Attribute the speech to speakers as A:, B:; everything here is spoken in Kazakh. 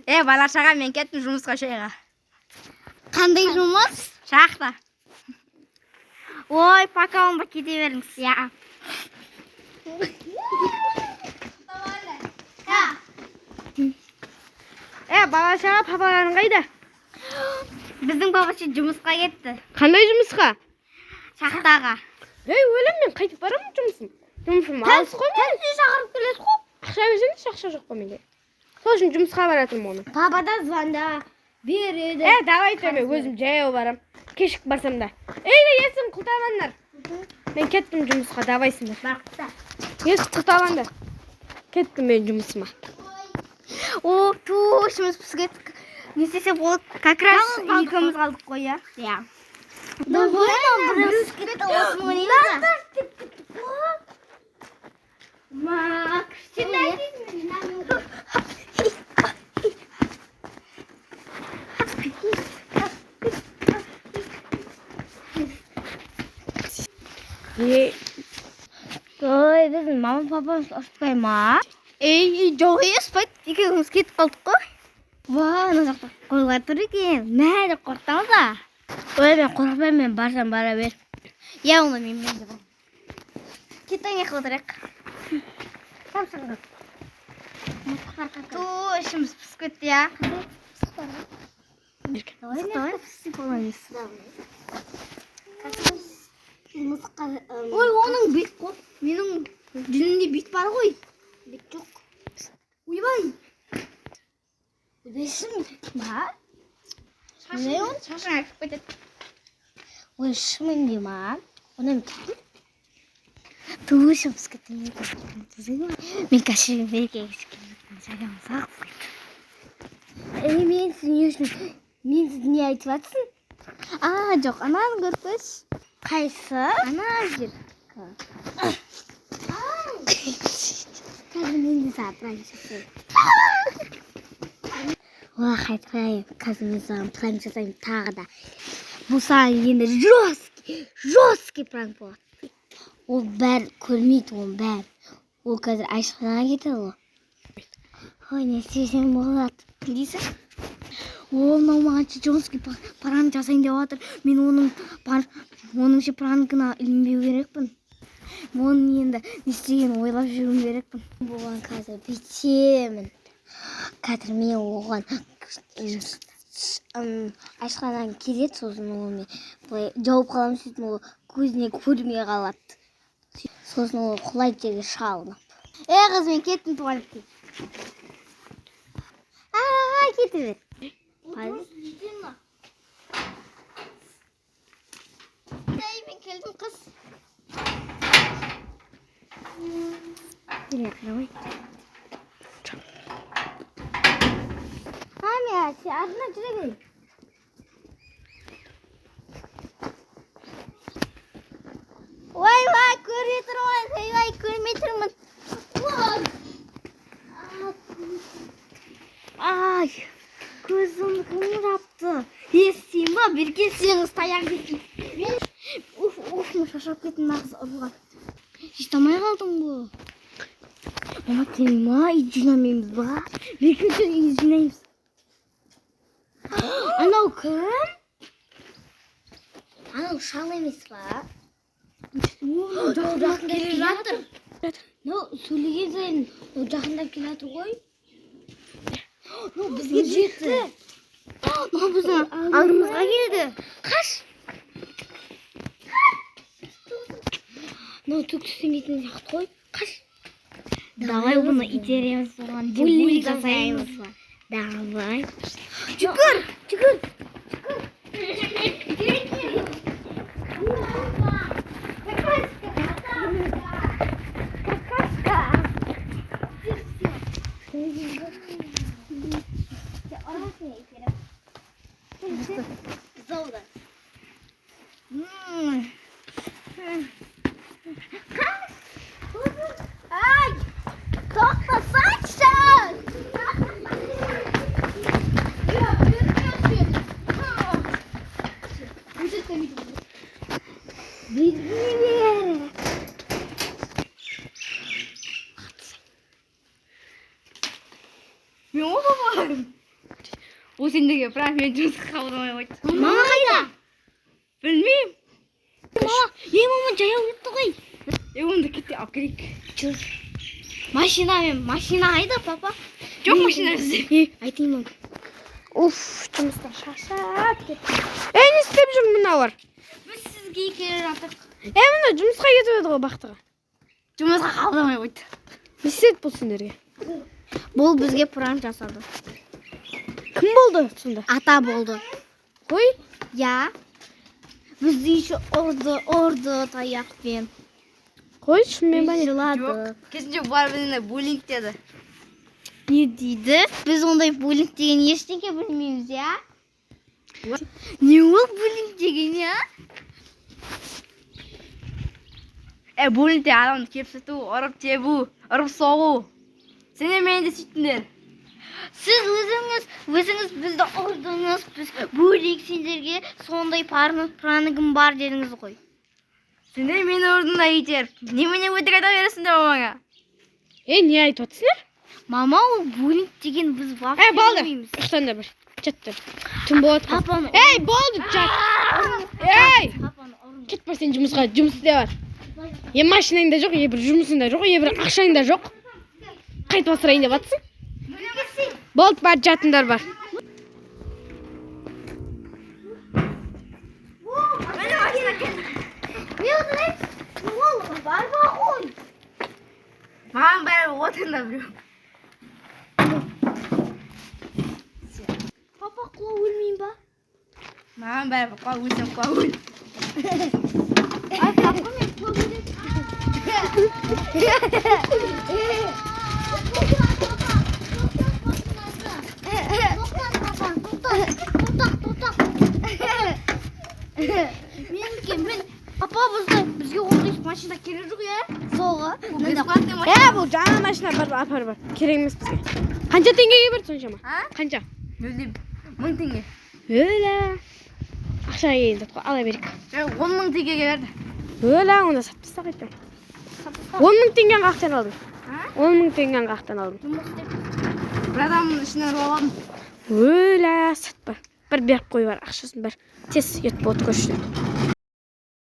A: Bala chaqa, men ketdim жұмысқа шайға.
B: Qanday жұмыс?
A: Шахта. Ой, пока онда кете беріңіз. Я. Бала шаға, папаларың қайда? Біздің папашы жұмысқа кетті.
C: Қандай жұмысқа?
A: Шахтаға.
C: Өлем, мен қайтып барамын жұмысым. Жұмысым алыс қой мен.
A: Тәлсіз шақырып келесіз ғой.
C: Ақша берсеңіз, ақша жоқ қой менде. Сол үшін жұмысқа баратырмын оны.
A: Папа да звонда береді.
C: Давай төме, өзім жаяу барам. Кешік барсам да. Есім құлталандар. Мен кеттім жұмысқа, давайсыңдар.
A: Бақытта.
C: Есік құлталандар. Кеттім мен жұмысыма.
A: О, жұмыс пісіп не істесе болды. Как раз екеуміз қалдық қой, я? Я.
B: Давай нам біріміз кетті осыны ойнаймыз.
A: Мак, сен әйтесің. Ой, біздің мама папамыз ұстпай ма? Жоқ ұстпайды. Екеуміз кетіп қалдық қой. Ана жақта қойлар тұр екен. Мәді қорқытамыз да. Ой, мен қорқпаймын, мен барсам бара бер. Я, оны мен де бар. Кетен еқі отырайық. Ішіміз пісіп кетті, я. Ой, оның бет қой. Менің жүнінде бет бар ғой. Бет жоқ. Ойбай. Бесім ба? Шашын әкіп кетеді. Ой, шымын ма? Оны мүкеді? Тушым пісіп кетті. Мен кәшірім береке кешкенмін. Жағам сағып кетті. Мен сізді не айтып атсың? Жоқ, ананы көрпіш. Қайсы? Ана жер. Қазір мен де саған пранк жасаймын. Қайтпайым. Қазір мен саған пранк жасаймын тағы да. Бұл саған енді жесткий пранк болады. Ол бәрі көрмейді, ол бәрі. Ол қазір ашқанаға кетеді ғой. Ой, не істесем болады дейсің? Ол маған жесткий пранк жасайын деп жатыр. Мен оның пранкына ілінбеу керекпін. Оның енді не істегенін ойлап жүруім керекпін. Бұған қазір бүйтемін. Қазір мен оған ашқаннан келеді, сосын ол мен жауып қаламын, сөйтіп ол көзіне көрмей қалады. Сосын ол құлайды жерге шалынып. Қыз, мен кеттім туалетке. Кетіп еді. Мен келдім, қыз. Келе қарамай. Мен сен артына жүре бер. Ой, көрмей тұрмын. Ой, көрмей тұрмын. Ай, көзім қыңырапты. Естейін ба, берген сеңіз таяқ кетейін. Мен шашап кеттім, нағыз ұрылған. Жистамай қалдың бұл. Мама, тема, ит жинамаймыз ба? Беркенше ит жинаймыз. Анау кім? Анау шал емес ба? Жақындап келе жатыр. Сөйлеген сайын жақындап келе жатыр ғой. Бізге жетті. Біздің алдымызға келді. Қаш! Түк түстемейтін сияқты ғой. Қаш! Давай бұны итереміз соған. Буллинг жасаймыз ба? Давай. Жүгір! Золда. Ай! Тоқтасаңшы! Мен оба барым.
C: Bu sendeki бірақ мен жұмысқа қабылдамай қойды.
A: Мама қайда?
C: Білмеймін.
A: Мама жаяу кетті ғой.
C: Онда кетті алып келейік.
A: Жүр. Машина қайда, папа?
C: Жоқ машина бізде.
A: Айтайын.
C: Уф, жұмыстан шаршап кеттім. Не істеп жүр мыналар?
A: Біз сізге келе жатырмыз.
C: Мына жұмысқа кетіп еді ғой бақтыға.
A: Жұмысқа қабылдамай қойды.
C: Не істеді бұл сендерге?
A: Бұл бізге пранк жасады.
C: Кім болды сонда?
A: Ата болды.
C: Қой?
A: Я. Бізді еще ұрды таяқпен.
C: Қой, шынымен ба не?
A: Жылады.
C: Кезінде бар бізде буллинг деді.
A: Не дейді? Біз ондай буллинг деген ештеңе білмейміз, я? Не ол буллинг деген, я?
C: Буллингте адамды кепсіту, ұрып тебу, ұрып соғу. Сен мен де сөйттіңдер.
A: Сіз өзіңіз бізді ұрдыңыз, біз буллинг сендерге сондай праногым бар дедіңіз ғой.
C: Сендер мені ұрдыңда етер. Немене өтірік айта бересіңдер мамаңа? Не айтып отырсыңдар?
A: Мама, ол буллинг деген біз вообще
C: Болды.
A: білмейміз.
C: Ұқтаңдар бір. Жаттыр. Түн болады.
A: Папаны
C: Болды, жат.
A: Папаны ұрын.
C: Кетпе сен жұмысқа, жұмыс істеп бар. Машинаң да жоқ, бір жұмысың да жоқ, бір ақшаң да жоқ. Қайтып асырайын деп жатсың? Болды, бар жатыңдар бар. Маған бәрі отында біреу.
A: Папа, құла өлмейін ба?
C: Маған бәрі құла өлсем құла өл.
A: Папа, мен құла өлем. Папа, бізге ондай машина керек жоқ, я? Соға.
C: Бұл жаңа машина бар. Керек емес бізге. Қанша теңгеге берді соншама? Қанша? 1000 теңге. Ақша келді, ала берейік. 10.000 теңгеге берді. Онда сатпасақ айтам. 10.000 теңгені қақтан алдым. 10.000 теңгені қақтан алдым. Бір адамның ішінен ұрып алдым. Сатпа. Бір беріп қой бар, ақшасын бар. Тез ет болды көшті.